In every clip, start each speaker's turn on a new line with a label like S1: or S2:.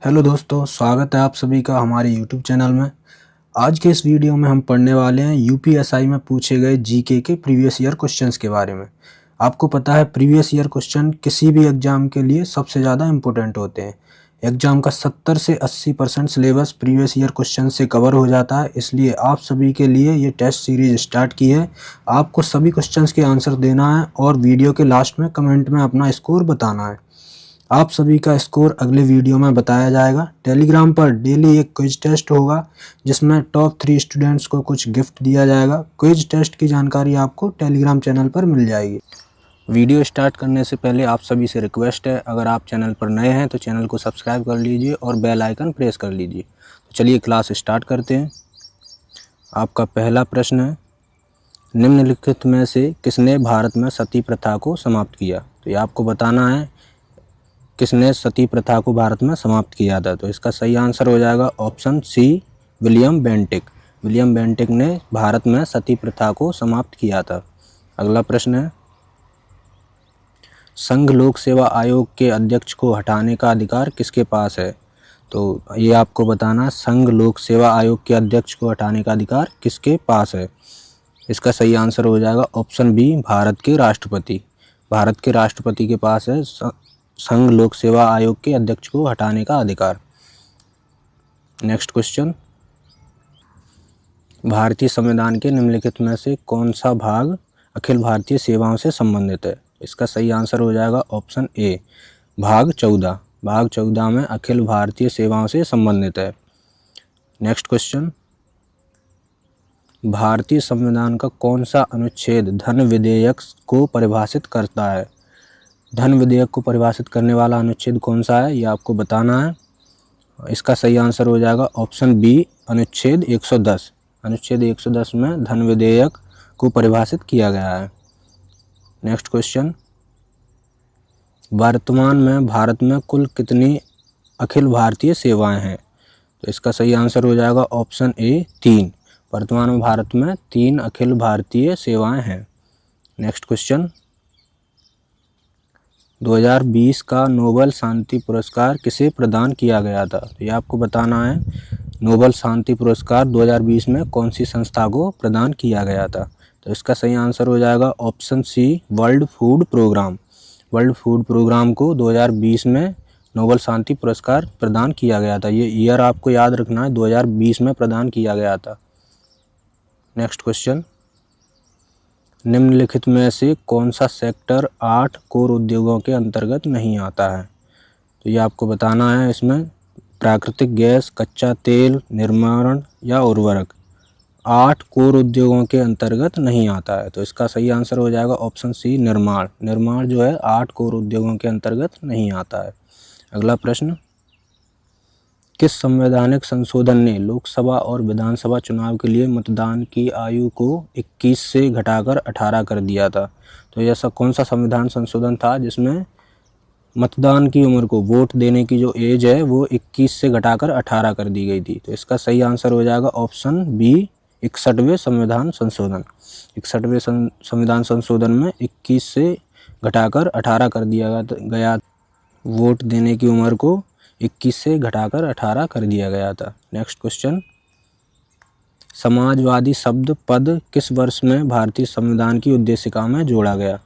S1: Hello दोस्तों, स्वागत है आप सभी का हमारे यूट्यूब चैनल में। आज के इस वीडियो में हम पढ़ने वाले हैं यूपीएसआई में पूछे गए जीके के प्रीवियस ईयर क्वेश्चंस के बारे में। आपको पता है प्रीवियस ईयर क्वेश्चन किसी भी एग्जाम के लिए सबसे ज़्यादा इम्पोर्टेंट होते हैं। एग्जाम का 70 से 80% सिलेबस प्रीवियस ईयर क्वेश्चन से कवर हो जाता है, इसलिए आप सभी के लिए ये टेस्ट सीरीज स्टार्ट की है। आपको सभी क्वेश्चंस के आंसर देना है और वीडियो के लास्ट में कमेंट में अपना स्कोर बताना है। आप सभी का स्कोर अगले वीडियो में बताया जाएगा। टेलीग्राम पर डेली एक क्विज टेस्ट होगा जिसमें टॉप 3 स्टूडेंट्स को कुछ गिफ्ट दिया जाएगा। क्विज टेस्ट की जानकारी आपको टेलीग्राम चैनल पर मिल जाएगी। वीडियो स्टार्ट करने से पहले आप सभी से रिक्वेस्ट है, अगर आप चैनल पर नए हैं तो चैनल को सब्सक्राइब कर लीजिए और बेल आइकन प्रेस कर लीजिए। तो चलिए क्लास स्टार्ट करते हैं। आपका पहला प्रश्न है, निम्नलिखित में से किसने भारत में सती प्रथा को समाप्त किया? तो ये आपको बताना है किसने सती प्रथा को भारत में समाप्त किया था। तो इसका सही आंसर हो जाएगा option C, William Bentinck. William Bentinck ने भारत में सती प्रथा को समाप्त किया था। अगला प्रश्न है, संघ लोक सेवा आयोग के अध्यक्ष को हटाने का अधिकार किसके पास है? तो ये आपको बताना, संघ लोक सेवा आयोग के अध्यक्ष को हटाने का अधिकार किसके पास है? इसका सही आंसर हो जाएगा ऑप्शन बी, भारत के राष्ट्रपति। भारत के राष्ट्रपति के पास है संघ लोक सेवा आयोग के अध्यक्ष को हटाने का अधिकार। नेक्स्ट क्वेश्चन, भारतीय संविधान के निम्नलिखित में से कौन सा भाग अखिल भारतीय सेवाओं से संबंधित है? इसका सही आंसर हो जाएगा ऑप्शन ए, भाग 14। भाग 14 में अखिल भारतीय सेवाओं से संबंधित है। नेक्स्ट क्वेश्चन, भारतीय संविधान का कौन सा अनुच्छेद धन विधेयक को परिभाषित करता है? धन विधेयक को परिभाषित करने वाला अनुच्छेद कौन सा है, ये आपको बताना है। इसका सही आंसर हो जाएगा ऑप्शन बी, अनुच्छेद 110। अनुच्छेद 110 में धन विधेयक को परिभाषित किया गया है। नेक्स्ट क्वेश्चन, वर्तमान में भारत में कुल कितनी अखिल भारतीय सेवाएं हैं? तो इसका सही आंसर हो जाएगा ऑप्शन ए, 3। वर्तमान में भारत में 3 अखिल भारतीय सेवाएं हैं। नेक्स्ट क्वेश्चन, 2020 का नोबेल शांति पुरस्कार किसे प्रदान किया गया था? तो ये आपको बताना है, नोबेल शांति पुरस्कार 2020 में कौन सी संस्था को प्रदान किया गया था? तो इसका सही आंसर हो जाएगा option C, world food programme. World food programme को 2020 में नोबेल शांति पुरस्कार प्रदान किया गया था। ये ईयर आपको याद रखना है, 2020 में प्रदान किया गया था। नेक्स्ट क्वेश्चन, निम्नलिखित में से कौन सा सेक्टर 8 कोर उद्योगों के अंतर्गत नहीं आता है? तो ये आपको बताना है, इसमें प्राकृतिक गैस, कच्चा तेल, निर्माण या उर्वरक 8 कोर उद्योगों के अंतर्गत नहीं आता है। तो इसका सही आंसर हो जाएगा ऑप्शन सी, निर्माण। निर्माण जो है 8 कोर उद्योगों के अंतर्गत नहीं आता है। अगला प्रश्न, किस संवैधानिक संशोधन ने लोकसभा और विधानसभा चुनाव के लिए मतदान की आयु को 21 से घटाकर 18 कर दिया था? तो ऐसा कौन सा संविधान संशोधन था जिसमें मतदान की उम्र को, वोट देने की जो एज है वो 21 से घटाकर 18 कर दी गई थी? तो इसका सही आंसर हो जाएगा ऑप्शन बी, 61वें संविधान संशोधन। 61वें संविधान संशोधन में 21 से घटाकर 18 कर दिया गया। वोट देने की उम्र को 21 से घटाकर 18 कर दिया गया था। नेक्स्ट क्वेश्चन, समाजवादी शब्द पद किस वर्ष में भारतीय संविधान की उद्देशिका में जोड़ा गया?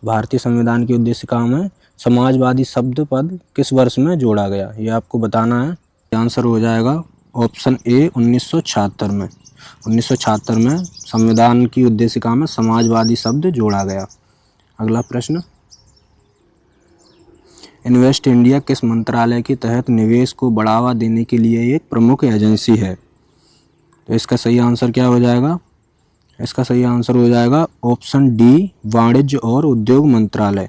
S1: भारतीय संविधान की उद्देशिका में समाजवादी शब्द पद किस वर्ष में जोड़ा गया, ये आपको बताना है। आंसर हो जाएगा ऑप्शन ए, 1976 में। 1976 में संविधान की उद्देशिका में समाजवादी शब्द जोड़ा गया। अगला प्रश्न, इन्वेस्ट इंडिया किस मंत्रालय के तहत निवेश को बढ़ावा देने के लिए एक प्रमुख एजेंसी है? तो इसका सही आंसर क्या हो जाएगा? इसका सही आंसर हो जाएगा ऑप्शन डी, वाणिज्य और उद्योग मंत्रालय।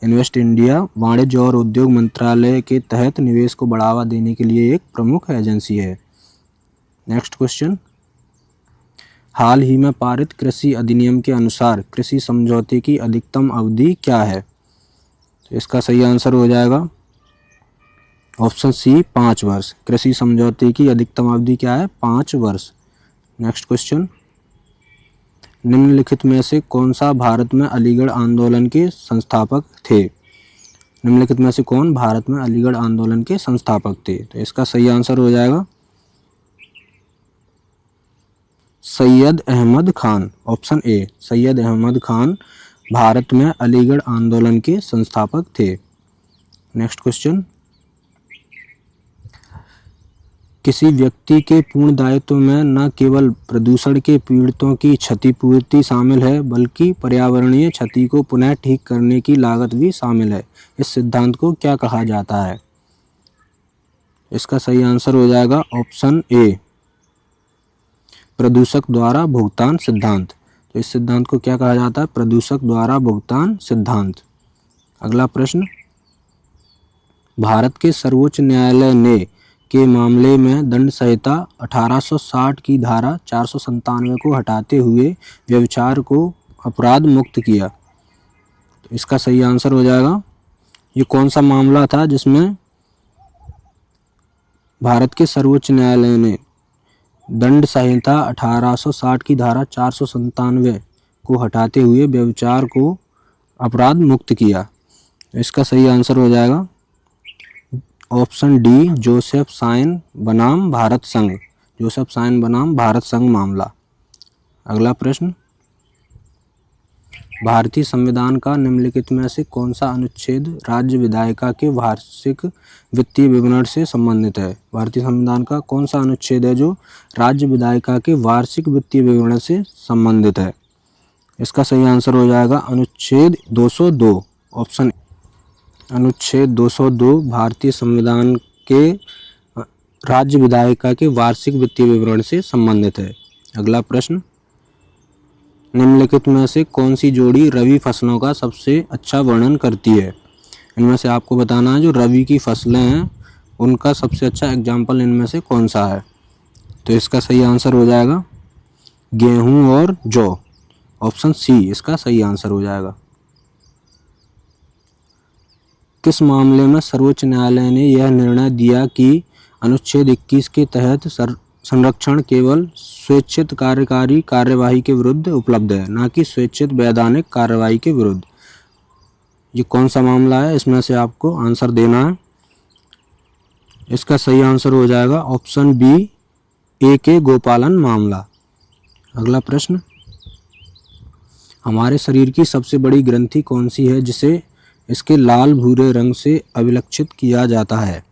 S1: इन्वेस्ट इंडिया वाणिज्य और उद्योग मंत्रालय के तहत निवेश को बढ़ावा देने के लिए एक प्रमुख एजेंसी है। नेक्स्ट क्वेश्चन, हाल ही में पारित कृषि अधिनियम के अनुसार कृषि समझौते की अधिकतम अवधि क्या है? तो इसका सही आंसर हो जाएगा ऑप्शन सी, 5 वर्ष। कृषि समझौते की अधिकतम अवधि क्या है? 5 वर्ष। नेक्स्ट क्वेश्चन, निम्नलिखित में से कौन सा भारत में अलीगढ़ आंदोलन के संस्थापक थे? निम्नलिखित में से कौन भारत में अलीगढ़ आंदोलन के संस्थापक थे? तो इसका सही आंसर हो जाएगा सैयद अहमद खान, ऑप्शन ए सैयद अहमद खान भारत में अलीगढ़ आंदोलन के संस्थापक थे। नेक्स्ट क्वेश्चन, किसी व्यक्ति के पूर्ण दायित्व में न केवल प्रदूषण के पीड़ितों की क्षतिपूर्ति शामिल है बल्कि पर्यावरणीय क्षति को पुनः ठीक करने की लागत भी शामिल है। इस सिद्धांत को क्या कहा जाता है? इसका सही आंसर हो जाएगा ऑप्शन ए प्रदूषक द्वारा भुगतान सिद्धांत। तो इस सिद्धांत को क्या कहा जाता है? प्रदूषक द्वारा भुगतान सिद्धांत। अगला प्रश्न, भारत के सर्वोच्च न्यायालय ने के मामले में दंड संहिता 1860 की धारा 497 को हटाते हुए व्यभिचार को अपराध मुक्त किया। तो इसका सही आंसर हो जाएगा, ये कौन सा मामला था जिसमें भारत के सर्वोच्च न्यायालय ने दंड संहिता 1860 की धारा 497 को हटाते हुए व्यभिचार को अपराध मुक्त किया? तो इसका सही आंसर हो जाएगा ऑप्शन डी जोसेफ साइन बनाम भारत संघ, जोसेफ साइन बनाम भारत संघ मामला। अगला प्रश्न, भारतीय संविधान का निम्नलिखित में से कौन सा अनुच्छेद राज्य विधायिका के वार्षिक वित्तीय विवरण से संबंधित है? भारतीय संविधान का कौन सा अनुच्छेद है जो राज्य विधायिका के वार्षिक वित्तीय विवरण से संबंधित है? इसका सही आंसर हो जाएगा अनुच्छेद 202, ऑप्शन अनुच्छेद 202 भारतीय संविधान के राज्य विधायिका के वार्षिक वित्तीय विवरण से संबंधित है। अगला प्रश्न, निम्नलिखित में से कौन सी जोड़ी रबी फसलों का सबसे अच्छा वर्णन करती है? इनमें से आपको बताना है जो रबी की फसलें हैं उनका सबसे अच्छा एग्जाम्पल इनमें से कौन सा है? तो इसका सही आंसर हो जाएगा गेहूं और जौ, ऑप्शन सी इसका सही आंसर हो जाएगा। किस मामले में सर्वोच्च न्यायालय ने यह निर्णय दिया कि अनुच्छेद 21 के तहत संरक्षण केवल स्वेच्छित कार्यकारी कार्यवाही के विरुद्ध उपलब्ध है, ना कि स्वेच्छित वैधानिक कार्यवाही के विरुद्ध? ये कौन सा मामला है? इसमें से आपको आंसर देना है। इसका सही आंसर हो जाएगा ऑप्शन बी ए के गोपालन मामला। अगला प्रश्न, हमारे शरीर की सबसे बड़ी ग्रंथि कौन सी है जिसे इसके लाल भूरे रंग से अभिलक्षित किया जाता है?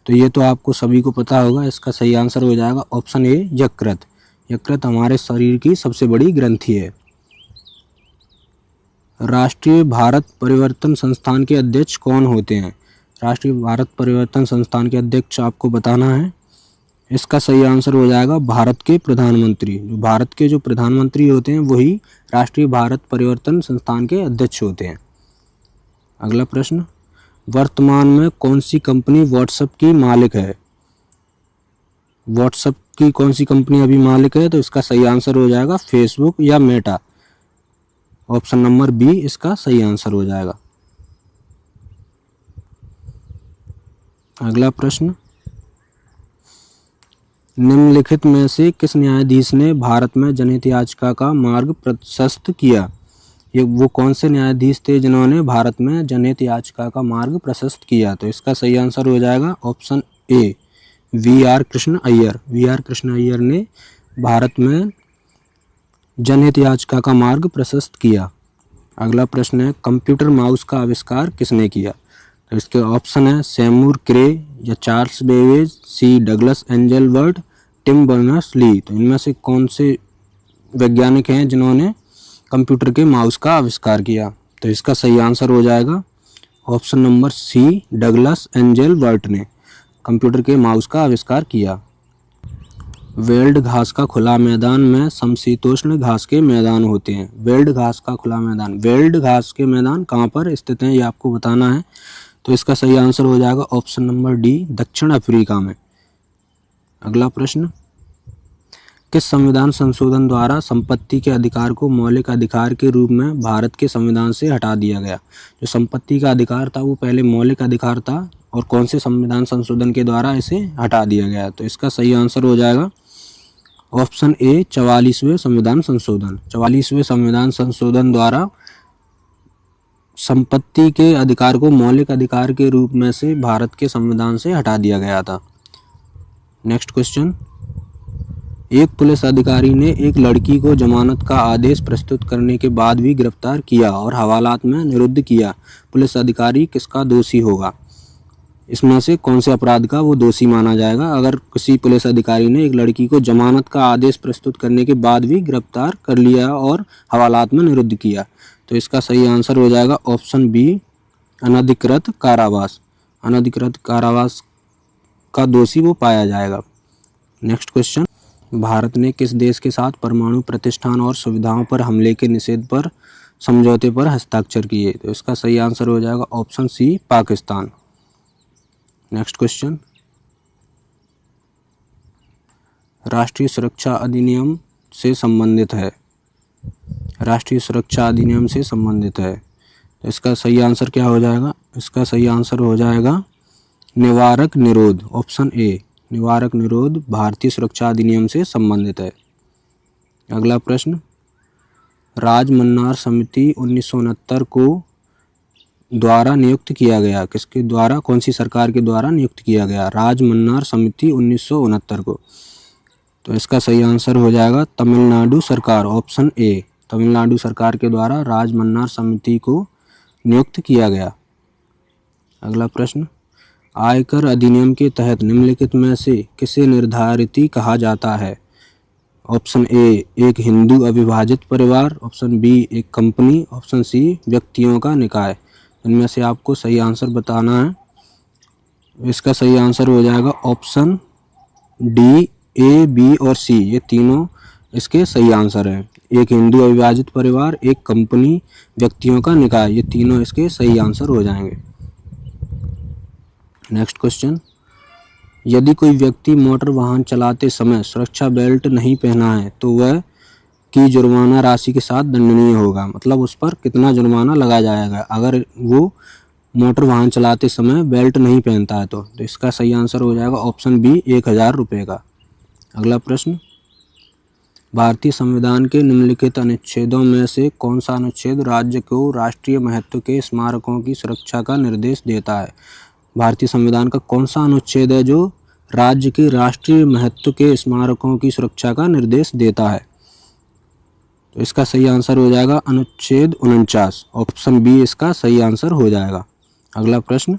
S1: तो ये तो आपको सभी को पता होगा। इसका सही आंसर हो जाएगा ऑप्शन ए यकृत। यकृत हमारे शरीर की सबसे बड़ी ग्रंथि है। राष्ट्रीय भारत परिवर्तन संस्थान के अध्यक्ष कौन होते हैं? राष्ट्रीय भारत परिवर्तन संस्थान के अध्यक्ष आपको बताना है। इसका सही आंसर हो जाएगा भारत के प्रधानमंत्री। जो भारत के जो प्रधानमंत्री होते हैं वही राष्ट्रीय भारत परिवर्तन संस्थान के अध्यक्ष होते हैं। अगला प्रश्न, वर्तमान में कौन सी कंपनी व्हाट्सएप की मालिक है? व्हाट्सएप की कौन सी कंपनी अभी मालिक है? तो इसका सही आंसर हो जाएगा फेसबुक या मेटा, ऑप्शन नंबर बी इसका सही आंसर हो जाएगा। अगला प्रश्न, निम्नलिखित में से किस न्यायाधीश ने भारत में जनहित याचिका का मार्ग प्रशस्त किया? ये वो कौन से न्यायाधीश थे जिन्होंने भारत में जनहित याचिका का मार्ग प्रशस्त किया? तो इसका सही आंसर हो जाएगा option A V R Krishna Iyer. V R Krishna Iyer ने भारत में जनहित याचिका का मार्ग प्रशस्त किया। अगला प्रश्न है, कंप्यूटर माउस का आविष्कार किसने किया? तो इसके ऑप्शन है सैमुर क्रे या Charles Babbage, C Douglas Engelbart, Tim Berners Lee. तो इनमें से कौन से वैज्ञानिक हैं जिन्होंने कंप्यूटर के माउस का आविष्कार किया? तो इसका सही आंसर हो जाएगा option number C Douglas Engelbart ने कंप्यूटर के माउस का आविष्कार किया। वेल्ड घास का खुला मैदान में समशीतोष्ण घास के मैदान होते हैं। वेल्ड घास का खुला मैदान, वेल्ड घास के मैदान कहाँ पर स्थित हैं ये आपको बताना है। तो इसका सही आंसर हो जाएगा ऑप्शन नंबर डी दक्षिण अफ्रीका में। अगला प्रश्न, किस संविधान संशोधन द्वारा संपत्ति के अधिकार को मौलिक अधिकार के रूप में भारत के संविधान से हटा दिया गया? जो संपत्ति का अधिकार था वो पहले मौलिक अधिकार था और कौन से संविधान संशोधन के द्वारा इसे हटा दिया गया? तो इसका सही आंसर हो जाएगा ऑप्शन ए 44वें संविधान संशोधन। 44वें संविधान संशोधन द्वारा संपत्ति के अधिकार को मौलिक अधिकार के रूप में से भारत के संविधान से हटा दिया गया था? नेक्स्ट क्वेश्चन, एक पुलिस अधिकारी ने एक लड़की को जमानत का आदेश प्रस्तुत करने के बाद भी गिरफ्तार किया और हवालात में निरुद्ध किया। पुलिस अधिकारी किसका दोषी होगा? इसमें से कौन से अपराध का वो दोषी माना जाएगा? अगर किसी पुलिस अधिकारी ने एक लड़की को जमानत का आदेश प्रस्तुत करने के बाद भी गिरफ्तार कर लिया और हवालात में निरुद्ध किया, तो इसका सही आंसर हो जाएगा ऑप्शन बी, अनधिकृत कारावास। अनधिकृत कारावास का दोषी वो पाया जाएगा। नेक्स्ट क्वेश्चन, भारत ने किस देश के साथ परमाणु प्रतिष्ठान और सुविधाओं पर हमले के निषेध पर समझौते पर हस्ताक्षर किए? तो इसका सही आंसर हो जाएगा option C, Pakistan. Next question, राष्ट्रीय सुरक्षा अधिनियम से संबंधित है। राष्ट्रीय सुरक्षा अधिनियम से संबंधित है, तो इसका सही आंसर क्या हो जाएगा? इसका सही आंसर हो जाएगा निवारक निरोध, ऑप्शन ए, निवारक निरोध भारतीय सुरक्षा अधिनियम से संबंधित है। अगला प्रश्न, राजमन्नार समिति 1969 को द्वारा नियुक्त किया गया, किसके द्वारा, कौन सी सरकार के द्वारा नियुक्त किया गया राजमन्नार समिति 1969 को? तो इसका सही आंसर हो जाएगा तमिलनाडु सरकार, ऑप्शन ए, तमिलनाडु सरकार के द्वारा राजमन्नार समिति को नियुक्त किया गया। अगला प्रश्न, आयकर अधिनियम के तहत निम्नलिखित में से किसे निर्धारिती कहा जाता है? ऑप्शन ए, एक हिंदू अविभाजित परिवार, ऑप्शन बी, एक कंपनी, ऑप्शन सी, व्यक्तियों का निकाय। इनमें से आपको सही आंसर बताना है। इसका सही आंसर हो जाएगा ऑप्शन डी, ए, बी और सी, ये तीनों इसके सही आंसर हैं। एक हिंदू अविभाजित परिवार, एक कंपनी, व्यक्तियों का निकाय, ये तीनों इसके सही आंसर हो जाएंगे। नेक्स्ट क्वेश्चन, यदि कोई व्यक्ति मोटर वाहन चलाते समय सुरक्षा बेल्ट नहीं पहना है तो वह की जुर्माना राशि के साथ दंडनीय होगा, मतलब उस पर कितना जुर्माना लगाया जाएगा अगर वो मोटर वाहन चलाते समय बेल्ट नहीं पहनता है तो इसका सही आंसर हो जाएगा ऑप्शन बी, 1000 रुपये का। अगला प्रश्न, भारतीय संविधान के निम्नलिखित अनुच्छेदों में से कौन सा अनुच्छेद राज्य को राष्ट्रीय महत्व के स्मारकों की सुरक्षा का निर्देश देता है? भारतीय संविधान का कौन सा अनुच्छेद है जो राज्य के राष्ट्रीय महत्व के स्मारकों की सुरक्षा का निर्देश देता है? तो इसका सही आंसर हो जाएगा अनुच्छेद 49, ऑप्शन बी इसका सही आंसर हो जाएगा। अगला प्रश्न,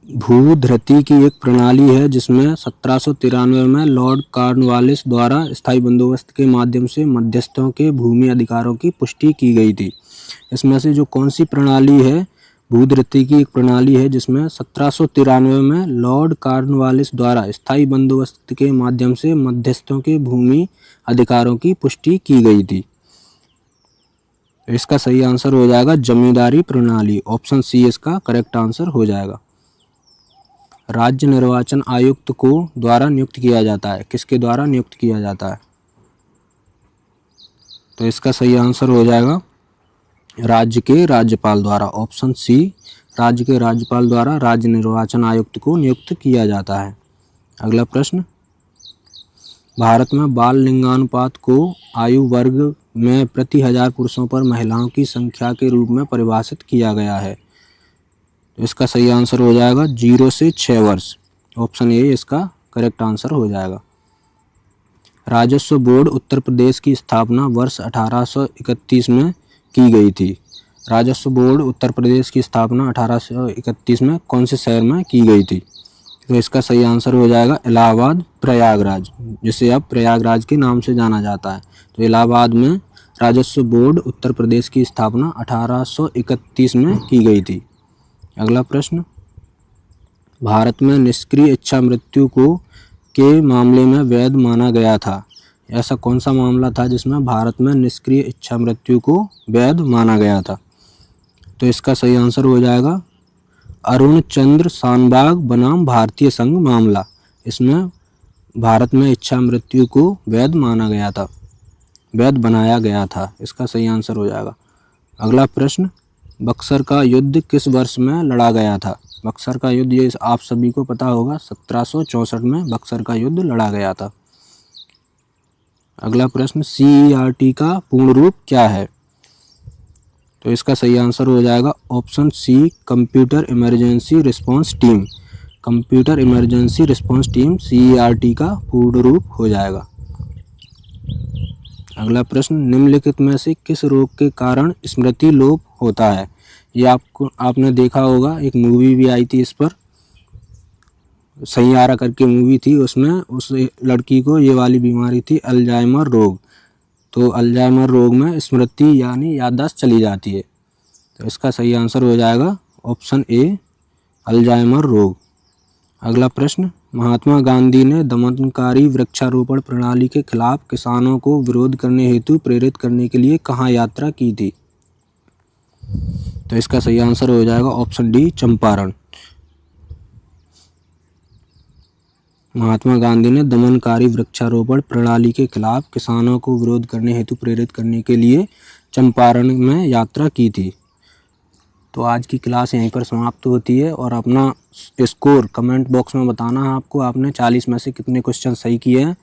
S1: भूधृति की एक प्रणाली है जिसमें 1793 में लॉर्ड कॉर्नवालिस द्वारा स्थायी बंदोबस्त के माध्यम से मध्यस्थों के भूमि अधिकारों की पुष्टि की गई थी। इसमें से जो कौन सी प्रणाली है, भूधृति की एक प्रणाली है जिसमें 1793 में लॉर्ड कॉर्नवालिस द्वारा स्थायी बंदोबस्त के माध्यम से मध्यस्थों के भूमि अधिकारों की पुष्टि की गई थी। इसका सही आंसर हो जाएगा जमींदारी प्रणाली, ऑप्शन सी इसका करेक्ट आंसर हो जाएगा। राज्य निर्वाचन आयुक्त को द्वारा नियुक्त किया जाता है, किसके द्वारा नियुक्त किया जाता है? तो इसका सही आंसर हो जाएगा राज्य के राज्यपाल द्वारा, ऑप्शन सी, राज्य के राज्यपाल द्वारा राज्य निर्वाचन आयुक्त को नियुक्त किया जाता है। अगला प्रश्न, भारत में बाल लिंगानुपात को आयु वर्ग में प्रति 1000 पुरुषों पर महिलाओं की संख्या के रूप में परिभाषित किया गया है। तो इसका सही आंसर हो जाएगा 0 से 6 वर्ष, ऑप्शन ए इसका करेक्ट आंसर हो जाएगा। राजस्व बोर्ड उत्तर प्रदेश की स्थापना वर्ष 1831 में की गई थी। राजस्व बोर्ड उत्तर प्रदेश की स्थापना 1831 में कौन से शहर में की गई थी? तो इसका सही आंसर हो जाएगा इलाहाबाद, प्रयागराज, जिसे अब प्रयागराज के नाम से जाना जाता है। तो इलाहाबाद में राजस्व बोर्ड उत्तर प्रदेश की स्थापना 1831 में की गई थी। अगला प्रश्न, भारत में निष्क्रिय इच्छा मृत्यु को के मामले में वैध माना गया था। ऐसा कौन सा मामला था जिसमें भारत में निष्क्रिय इच्छा मृत्यु को वैध माना गया था? तो इसका सही आंसर हो जाएगा अरुण चंद्र शानबाग बनाम भारतीय संघ मामला। इसमें भारत में इच्छा मृत्यु को वैध माना गया था, वैध बनाया गया था। इसका सही आंसर हो जाएगा। अगला प्रश्न, बक्सर का युद्ध किस वर्ष में लड़ा गया था? बक्सर का युद्ध ये आप सभी को पता होगा 1764 में बक्सर का युद्ध लड़ा गया था। अगला प्रश्न, CERT का पूर्ण रूप क्या है? तो इसका सही आंसर हो जाएगा option C, computer emergency response team. Computer emergency response team CERT का पूर्ण रूप हो जाएगा। अगला प्रश्न, निम्नलिखित में से किस रोग के कारण स्मृति लोप होता है? ये आपने देखा होगा, एक मूवी भी आई थी इस पर, सैयारा करके मूवी थी, उसमें उस लड़की को ये वाली बीमारी थी, अल्जाइमर रोग। तो अल्जाइमर रोग में स्मृति यानी याददाश्त चली जाती है। तो इसका सही आंसर हो जाएगा ऑप्शन ए, अल्जाइमर रोग। अगला प्रश्न, महात्मा गांधी ने दमनकारी वृक्षारोपण प्रणाली के खिलाफ किसानों को विरोध करने हेतु प्रेरित करने के लिए कहाँ यात्रा की थी? तो इसका सही आंसर हो जाएगा ऑप्शन डी, चंपारण। महात्मा गांधी ने दमनकारी वृक्षारोपण प्रणाली के खिलाफ किसानों को विरोध करने हेतु प्रेरित करने के लिए चंपारण में यात्रा की थी। तो आज की क्लास यहीं पर समाप्त होती है और अपना स्कोर कमेंट बॉक्स में बताना है आपको, आपने 40 में से कितने क्वेश्चन सही किए हैं।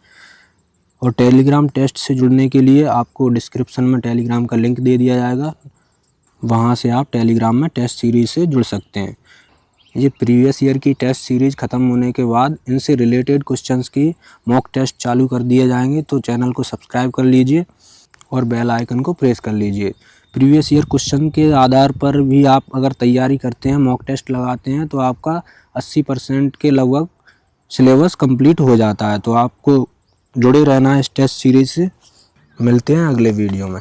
S1: और टेलीग्राम टेस्ट से जुड़ने के लिए आपको डिस्क्रिप्शन में टेलीग्राम का लिंक दे दिया जाएगा, वहाँ से आप टेलीग्राम में टेस्ट सीरीज़ से जुड़ सकते हैं। ये प्रीवियस ईयर की टेस्ट सीरीज़ ख़त्म होने के बाद इनसे रिलेटेड क्वेश्चंस की मॉक टेस्ट चालू कर दिए जाएंगे, तो चैनल को सब्सक्राइब कर लीजिए और बेल आइकन को प्रेस कर लीजिए। प्रीवियस ईयर क्वेश्चन के आधार पर भी आप अगर तैयारी करते हैं, मॉक टेस्ट लगाते हैं, तो आपका 80% के लगभग सिलेबस कंप्लीट हो जाता है। तो आपको जुड़े रहना है इस टेस्ट सीरीज़ से। मिलते हैं अगले वीडियो में।